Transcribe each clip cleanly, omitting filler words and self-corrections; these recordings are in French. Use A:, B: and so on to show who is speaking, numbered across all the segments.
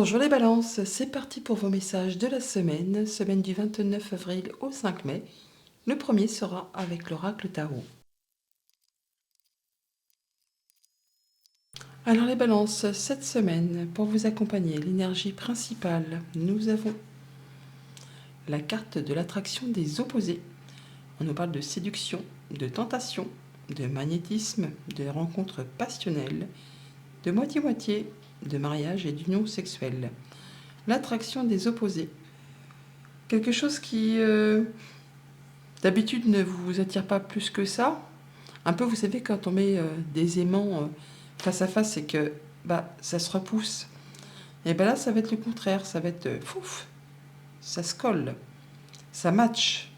A: Bonjour les balances, c'est parti pour vos messages de la semaine du 29 avril au 5 mai. Le premier sera avec l'oracle Tarot. Alors les balances, cette semaine, pour vous accompagner, l'énergie principale, nous avons la carte de l'attraction des opposés. On nous parle de séduction, de tentation, de magnétisme, de rencontres passionnelles, de moitié-moitié, de mariage et d'union sexuelle. L'attraction des opposés. Quelque chose qui, d'habitude, ne vous attire pas plus que ça. Un peu, vous savez, quand on met des aimants face à face et que ça se repousse. Et là, ça va être le contraire. Ça va être fouf, ça se colle, ça match.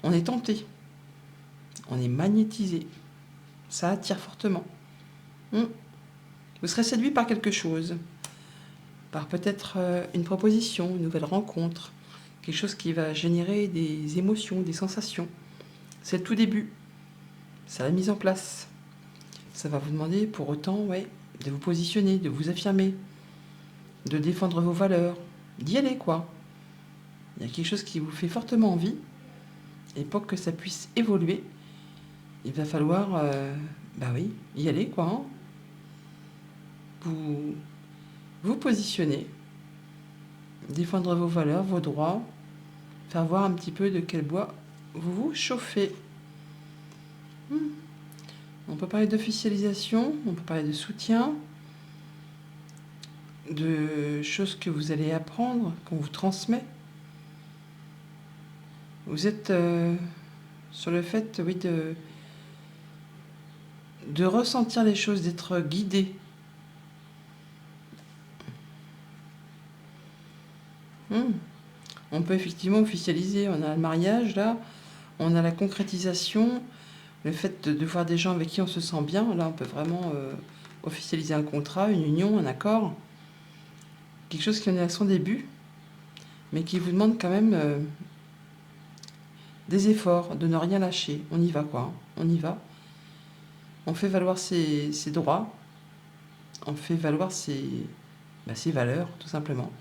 A: On est tenté, on est magnétisé. Ça attire fortement. Vous serez séduit par quelque chose, par peut-être une proposition, une nouvelle rencontre, quelque chose qui va générer des émotions, des sensations. C'est le tout début, c'est la mise en place. Ça va vous demander pour autant de vous positionner, de vous affirmer, de défendre vos valeurs, d'y aller quoi. Il y a quelque chose qui vous fait fortement envie, et pour que ça puisse évoluer, il va falloir y aller quoi. Vous positionner, défendre vos valeurs, vos droits, faire voir un petit peu de quel bois vous vous chauffez. On peut parler d'officialisation, on peut parler de soutien, de choses que vous allez apprendre, qu'on vous transmet. Vous êtes sur le fait, de ressentir les choses, d'être guidé. On peut effectivement officialiser, on a le mariage là, on a la concrétisation, le fait de voir des gens avec qui on se sent bien, là on peut vraiment officialiser un contrat, une union, un accord, quelque chose qui en est à son début, mais qui vous demande quand même des efforts, de ne rien lâcher. On y va quoi, on y va. On fait valoir ses droits, on fait valoir ses valeurs, tout simplement.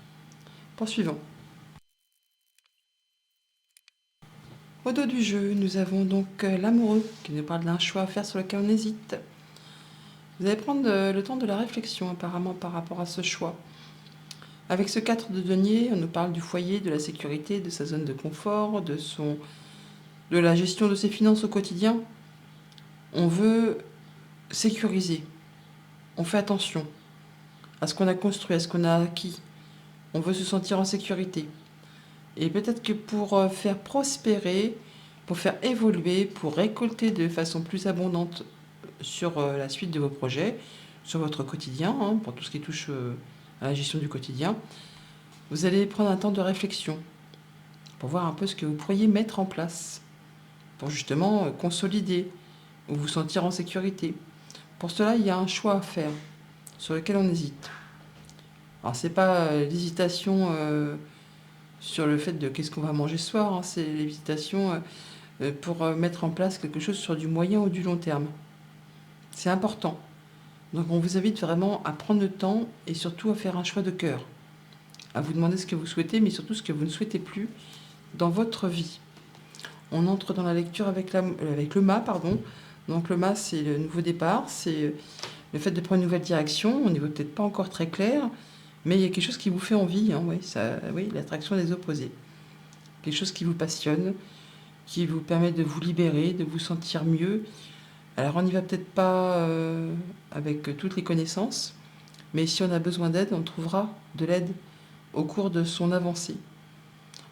A: Poursuivons. Au dos du jeu, nous avons donc l'amoureux qui nous parle d'un choix à faire sur lequel on hésite. Vous allez prendre le temps de la réflexion apparemment par rapport à ce choix. Avec ce 4 de denier, on nous parle du foyer, de la sécurité, de sa zone de confort, de la gestion de ses finances au quotidien. On veut sécuriser. On fait attention à ce qu'on a construit, à ce qu'on a acquis. On veut se sentir en sécurité. Et peut-être que pour faire prospérer, pour faire évoluer, pour récolter de façon plus abondante sur la suite de vos projets, sur votre quotidien, pour tout ce qui touche à la gestion du quotidien, vous allez prendre un temps de réflexion pour voir un peu ce que vous pourriez mettre en place pour justement consolider ou vous sentir en sécurité. Pour cela, il y a un choix à faire sur lequel on hésite. Alors, c'est pas l'hésitation sur le fait de qu'est-ce qu'on va manger ce soir, c'est l'hésitation pour mettre en place quelque chose sur du moyen ou du long terme. C'est important. Donc on vous invite vraiment à prendre le temps et surtout à faire un choix de cœur. À vous demander ce que vous souhaitez, mais surtout ce que vous ne souhaitez plus dans votre vie. On entre dans la lecture avec le mât, pardon. Donc le mât, c'est le nouveau départ, c'est le fait de prendre une nouvelle direction. On n'y voit peut-être pas encore très clair, mais il y a quelque chose qui vous fait envie, l'attraction des opposés. Quelque chose qui vous passionne, qui vous permet de vous libérer, de vous sentir mieux. Alors on n'y va peut-être pas avec toutes les connaissances, mais si on a besoin d'aide, on trouvera de l'aide au cours de son avancée.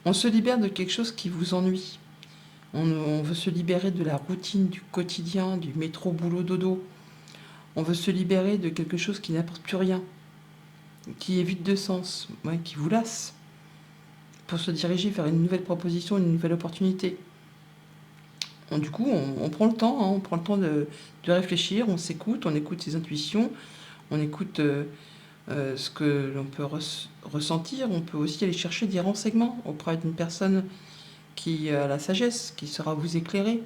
A: On se libère de quelque chose qui vous ennuie. On veut se libérer de la routine du quotidien, du métro, boulot, dodo. On veut se libérer de quelque chose qui n'apporte plus rien, qui est vide de sens, qui vous lasse, pour se diriger vers une nouvelle proposition, une nouvelle opportunité. Du coup, on prend le temps, on prend le temps de réfléchir, on s'écoute, on écoute ses intuitions, on écoute ce que l'on peut ressentir. On peut aussi aller chercher des renseignements auprès d'une personne qui a la sagesse, qui saura vous éclairer,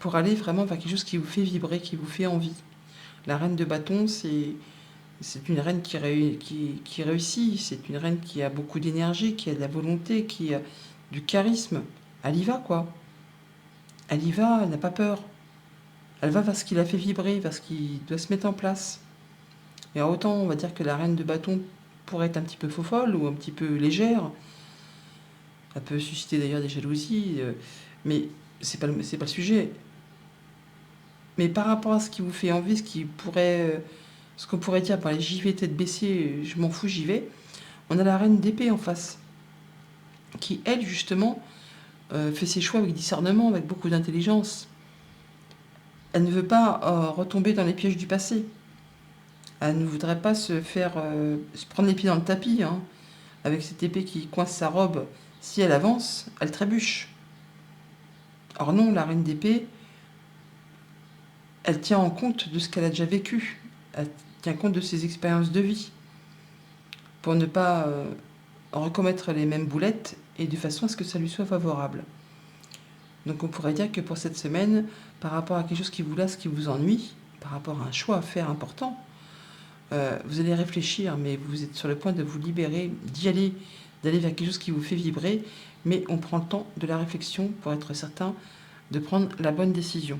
A: pour aller vraiment vers quelque chose qui vous fait vibrer, qui vous fait envie. La reine de bâton, c'est C'est une reine qui réussit, c'est une reine qui a beaucoup d'énergie, qui a de la volonté, qui a du charisme. Elle y va, quoi. Elle y va, elle n'a pas peur. Elle va vers ce qui la fait vibrer, vers ce qui doit se mettre en place. Et alors autant, on va dire que la reine de bâton pourrait être un petit peu faux-folle ou un petit peu légère. Elle peut susciter d'ailleurs des jalousies, mais c'est pas le sujet. Mais par rapport à ce qui vous fait envie, ce qu'on pourrait dire, par les j'y vais tête baissée, je m'en fous, j'y vais. On a la reine d'épée en face, qui elle justement fait ses choix avec discernement, avec beaucoup d'intelligence. Elle ne veut pas retomber dans les pièges du passé. Elle ne voudrait pas se prendre les pieds dans le tapis, hein, avec cette épée qui coince sa robe. Si elle avance, elle trébuche. Or non, la reine d'épée, elle tient en compte de ce qu'elle a déjà vécu. Elle tient compte de ses expériences de vie pour ne pas recommettre les mêmes boulettes et de façon à ce que ça lui soit favorable. Donc on pourrait dire que pour cette semaine, par rapport à quelque chose qui vous lasse, qui vous ennuie, par rapport à un choix à faire important, vous allez réfléchir, mais vous êtes sur le point de vous libérer, d'aller vers quelque chose qui vous fait vibrer, mais on prend le temps de la réflexion pour être certain de prendre la bonne décision.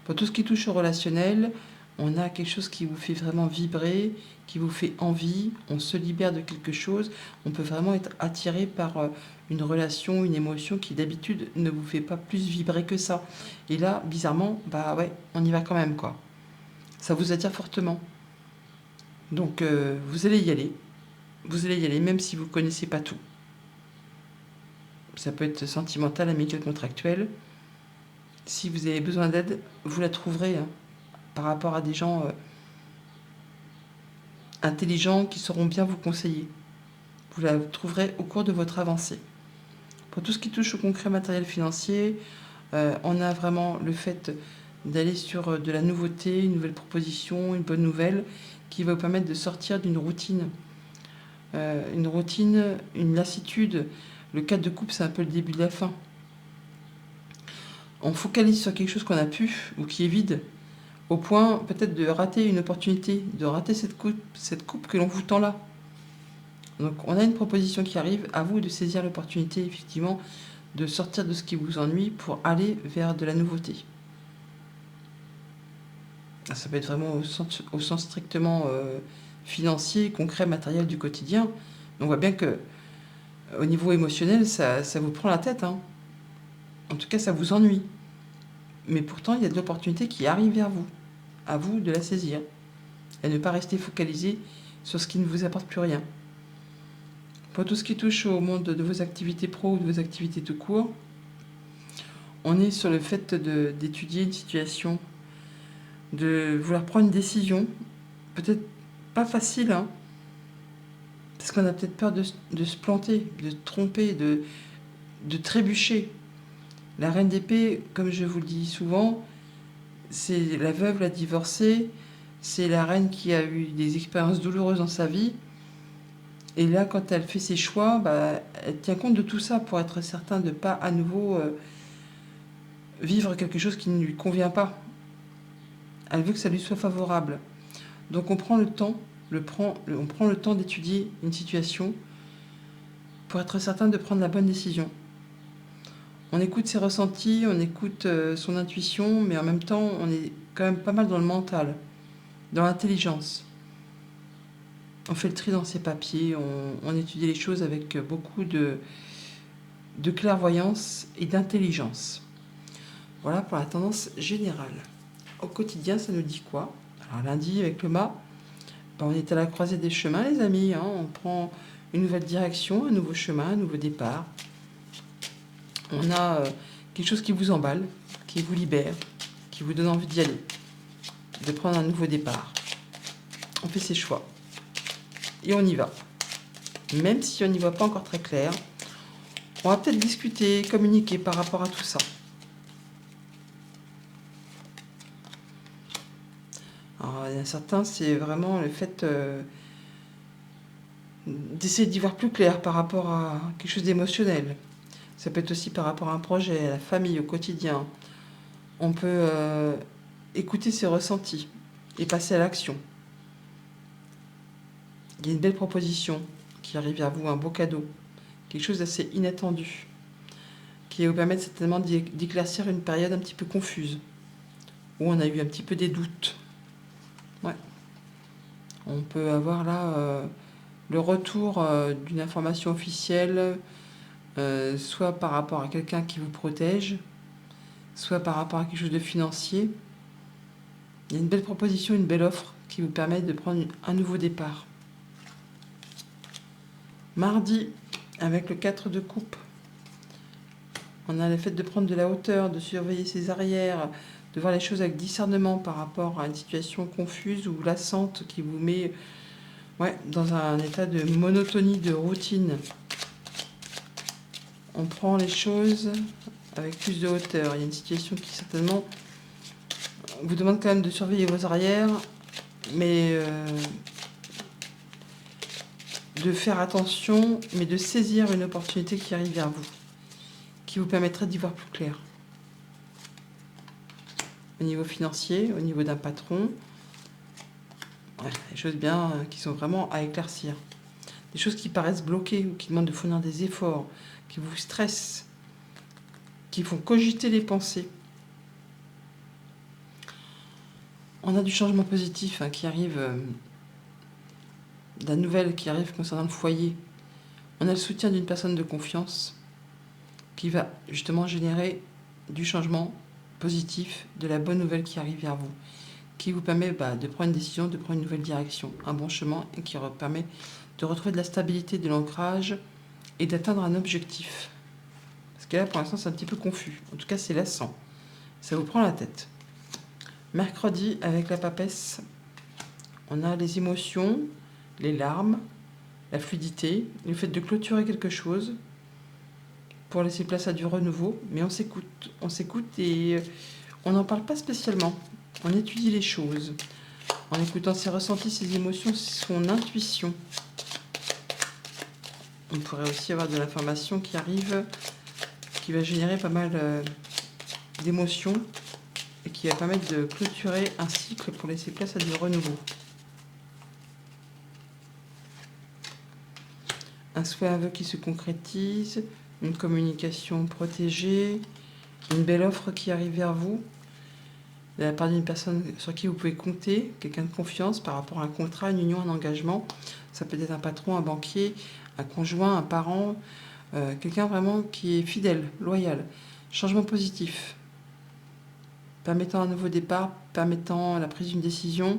A: Pour tout ce qui touche au relationnel, on a quelque chose qui vous fait vraiment vibrer, qui vous fait envie, on se libère de quelque chose, on peut vraiment être attiré par une relation, une émotion qui d'habitude ne vous fait pas plus vibrer que ça. Et là, bizarrement, bah ouais, on y va quand même, quoi. Ça vous attire fortement. Donc vous allez y aller. Vous allez y aller, même si vous ne connaissez pas tout. Ça peut être sentimental, amical, contractuel. Si vous avez besoin d'aide, vous la trouverez, hein, par rapport à des gens intelligents qui sauront bien vous conseiller. Vous la trouverez au cours de votre avancée. Pour tout ce qui touche au concret matériel financier, on a vraiment le fait d'aller sur de la nouveauté, une nouvelle proposition, une bonne nouvelle qui va vous permettre de sortir d'une routine. Une lassitude. Le 4 de coupe, c'est un peu le début de la fin. On focalise sur quelque chose qu'on a pu ou qui est vide, au point peut-être de rater une opportunité, de rater cette coupe que l'on vous tend là. Donc on a une proposition qui arrive, à vous de saisir l'opportunité, effectivement, de sortir de ce qui vous ennuie pour aller vers de la nouveauté. Ça peut être vraiment au sens strictement financier, concret, matériel du quotidien. On voit bien que au niveau émotionnel, ça vous prend la tête, hein. En tout cas, ça vous ennuie. Mais pourtant, il y a de l'opportunité qui arrive vers vous. À vous de la saisir. Et ne pas rester focalisé sur ce qui ne vous apporte plus rien. Pour tout ce qui touche au monde de vos activités pro ou de vos activités tout court, on est sur le fait d'étudier une situation, de vouloir prendre une décision, peut-être pas facile, hein, parce qu'on a peut-être peur de se planter, de se tromper, de trébucher. La reine d'épée, comme je vous le dis souvent, c'est la veuve, la divorcée, c'est la reine qui a eu des expériences douloureuses dans sa vie. Et là, quand elle fait ses choix, bah, elle tient compte de tout ça pour être certain de ne pas à nouveau vivre quelque chose qui ne lui convient pas. Elle veut que ça lui soit favorable. Donc on prend le temps, on prend le temps d'étudier une situation pour être certain de prendre la bonne décision. On écoute ses ressentis, on écoute son intuition, mais en même temps, on est quand même pas mal dans le mental, dans l'intelligence. On fait le tri dans ses papiers, on étudie les choses avec beaucoup de clairvoyance et d'intelligence. Voilà pour la tendance générale. Au quotidien, ça nous dit quoi? Alors lundi, avec le mât, on est à la croisée des chemins, les amis, hein. On prend une nouvelle direction, un nouveau chemin, un nouveau départ. On a quelque chose qui vous emballe, qui vous libère, qui vous donne envie d'y aller, de prendre un nouveau départ. On fait ses choix. Et on y va. Même si on n'y voit pas encore très clair, on va peut-être discuter, communiquer par rapport à tout ça. Alors, il y a certains, c'est vraiment le fait d'essayer d'y voir plus clair par rapport à quelque chose d'émotionnel. Ça peut être aussi par rapport à un projet, à la famille, au quotidien. On peut écouter ses ressentis et passer à l'action. Il y a une belle proposition qui arrive vers vous, un beau cadeau, quelque chose d'assez inattendu, qui va vous permettre certainement d'éclaircir une période un petit peu confuse, où on a eu un petit peu des doutes. Ouais. On peut avoir là le retour d'une information officielle, soit par rapport à quelqu'un qui vous protège, soit par rapport à quelque chose de financier. Il y a une belle proposition, une belle offre qui vous permet de prendre un nouveau départ. Mardi, avec le 4 de coupe, on a le fait de prendre de la hauteur, de surveiller ses arrières, de voir les choses avec discernement par rapport à une situation confuse ou lassante qui vous met dans un état de monotonie, de routine. On prend les choses avec plus de hauteur. Il y a une situation qui certainement vous demande quand même de surveiller vos arrières, mais de faire attention, mais de saisir une opportunité qui arrive vers vous, qui vous permettrait d'y voir plus clair. Au niveau financier, au niveau d'un patron, des choses bien qui sont vraiment à éclaircir. Des choses qui paraissent bloquées ou qui demandent de fournir des efforts, qui vous stressent, qui font cogiter les pensées. On a du changement positif qui arrive, de la nouvelle qui arrive concernant le foyer. On a le soutien d'une personne de confiance qui va justement générer du changement positif, de la bonne nouvelle qui arrive vers vous, qui vous permet de prendre une décision, de prendre une nouvelle direction, un bon chemin, et qui permet de retrouver de la stabilité, de l'ancrage et d'atteindre un objectif. Parce que là, pour l'instant, c'est un petit peu confus. En tout cas, c'est lassant. Ça vous prend la tête. Mercredi, avec la papesse, on a les émotions, les larmes, la fluidité, le fait de clôturer quelque chose pour laisser place à du renouveau. Mais on s'écoute et on n'en parle pas spécialement. On étudie les choses en écoutant ses ressentis, ses émotions, son intuition. On pourrait aussi avoir de l'information qui arrive, qui va générer pas mal d'émotions et qui va permettre de clôturer un cycle pour laisser place à du renouveau. Un souhait, un vœu qui se concrétise, une communication protégée, une belle offre qui arrive vers vous, de la part d'une personne sur qui vous pouvez compter, quelqu'un de confiance par rapport à un contrat, une union, un engagement. Ça peut être un patron, un banquier, un conjoint, un parent, quelqu'un vraiment qui est fidèle, loyal. Changement positif, permettant un nouveau départ, permettant la prise d'une décision,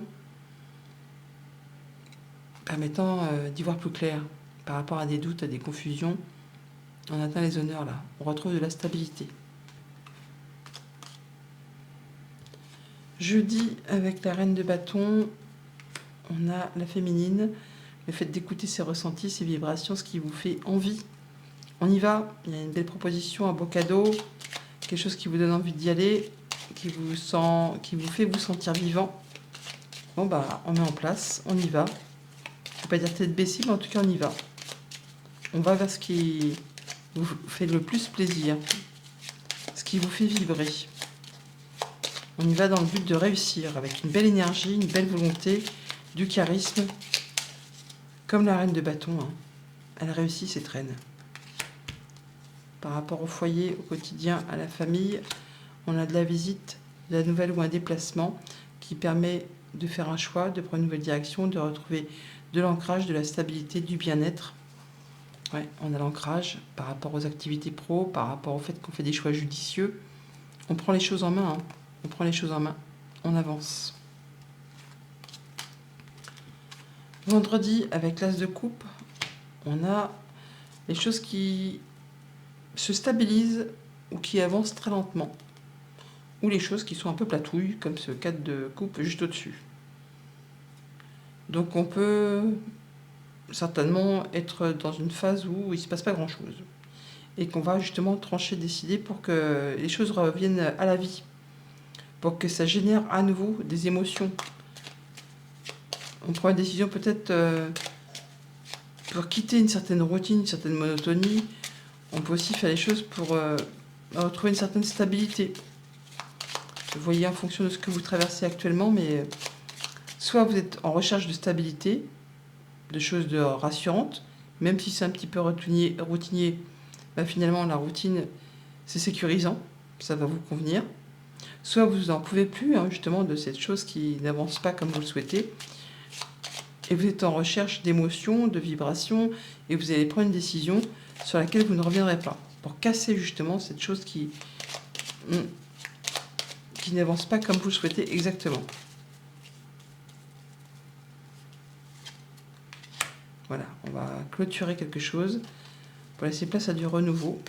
A: permettant d'y voir plus clair par rapport à des doutes, à des confusions. On atteint les honneurs là, on retrouve de la stabilité. Jeudi, avec la reine de bâton, on a la féminine, le fait d'écouter ses ressentis, ses vibrations, ce qui vous fait envie. On y va, il y a une belle proposition, un beau cadeau, quelque chose qui vous donne envie d'y aller, qui vous fait vous sentir vivant. Bon on met en place, on y va. Je ne vais pas dire tête baissée, mais en tout cas on y va. On va vers ce qui vous fait le plus plaisir, ce qui vous fait vibrer. On y va dans le but de réussir, avec une belle énergie, une belle volonté, du charisme, comme la reine de bâton. Elle réussit cette reine. Par rapport au foyer, au quotidien, à la famille, on a de la visite, de la nouvelle ou un déplacement qui permet de faire un choix, de prendre une nouvelle direction, de retrouver de l'ancrage, de la stabilité, du bien-être. On a l'ancrage par rapport aux activités pro, par rapport au fait qu'on fait des choix judicieux. On prend les choses en main. On prend les choses en main. On avance. Vendredi, avec l'as de coupe, on a les choses qui se stabilisent ou qui avancent très lentement. Ou les choses qui sont un peu platouilles, comme ce 4 de coupe juste au-dessus. Donc on peut certainement être dans une phase où il ne se passe pas grand-chose. Et qu'on va justement trancher, décider pour que les choses reviennent à la vie. Pour que ça génère à nouveau des émotions. On prend une décision peut-être pour quitter une certaine routine, une certaine monotonie. On peut aussi faire les choses pour retrouver une certaine stabilité. Vous voyez en fonction de ce que vous traversez actuellement, mais soit vous êtes en recherche de stabilité, de choses rassurantes, même si c'est un petit peu routinier, bah finalement la routine c'est sécurisant, ça va vous convenir. Soit vous n'en pouvez plus justement de cette chose qui n'avance pas comme vous le souhaitez, et vous êtes en recherche d'émotions, de vibrations, et vous allez prendre une décision sur laquelle vous ne reviendrez pas, pour casser justement cette chose qui n'avance pas comme vous le souhaitez exactement. Voilà, on va clôturer quelque chose pour laisser place à du renouveau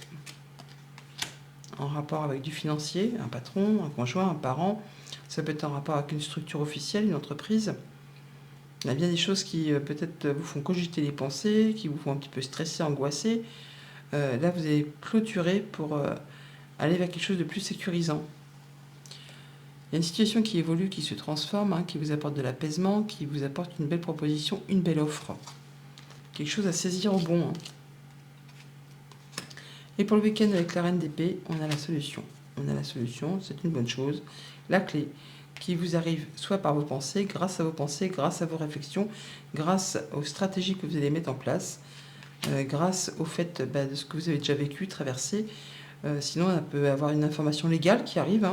A: en rapport avec du financier, un patron, un conjoint, un parent. Ça peut être en rapport avec une structure officielle, une entreprise. Il y a bien des choses qui peut-être vous font cogiter les pensées, qui vous font un petit peu stresser, angoisser. Là, vous allez clôturer pour aller vers quelque chose de plus sécurisant. Il y a une situation qui évolue, qui se transforme, qui vous apporte de l'apaisement, qui vous apporte une belle proposition, une belle offre. Quelque chose à saisir au bon. Et pour le week-end avec la reine d'épée, on a la solution. On a la solution, c'est une bonne chose. La clé qui vous arrive soit par vos pensées, grâce à vos réflexions, grâce aux stratégies que vous allez mettre en place, grâce au fait de ce que vous avez déjà vécu, traversé. Sinon, on peut avoir une information légale qui arrive,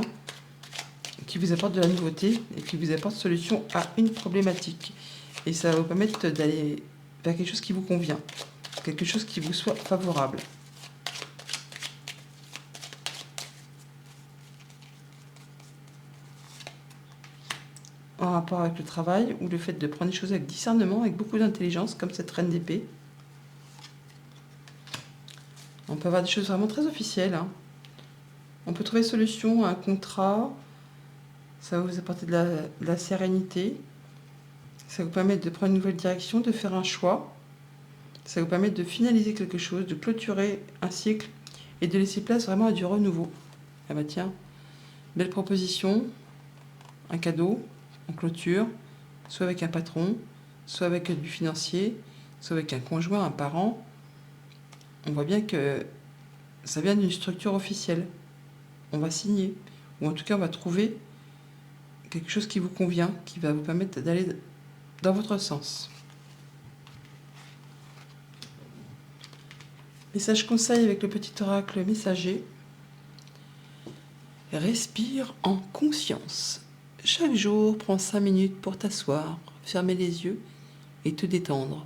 A: qui vous apporte de la nouveauté et qui vous apporte solution à une problématique. Et ça va vous permettre d'aller vers quelque chose qui vous convient, quelque chose qui vous soit favorable. En rapport avec le travail ou le fait de prendre les choses avec discernement, avec beaucoup d'intelligence, comme cette reine d'épée. On peut avoir des choses vraiment très officielles. On peut trouver solution à un contrat. Ça va vous apporter de la sérénité. Ça va vous permettre de prendre une nouvelle direction, de faire un choix. Ça va vous permettre de finaliser quelque chose, de clôturer un cycle et de laisser place vraiment à du renouveau. Ah bah tiens, belle proposition, un cadeau en clôture, soit avec un patron, soit avec du financier, soit avec un conjoint, un parent. On voit bien que ça vient d'une structure officielle. On va signer, ou en tout cas on va trouver quelque chose qui vous convient, qui va vous permettre d'aller dans votre sens. Message conseil avec le petit oracle messager. Respire en conscience. Chaque jour, prends 5 minutes pour t'asseoir, fermer les yeux et te détendre.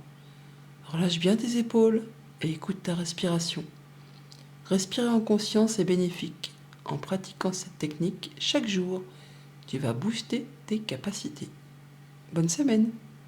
A: Relâche bien tes épaules et écoute ta respiration. Respirer en conscience est bénéfique. En pratiquant cette technique chaque jour, tu vas booster tes capacités. Bonne semaine!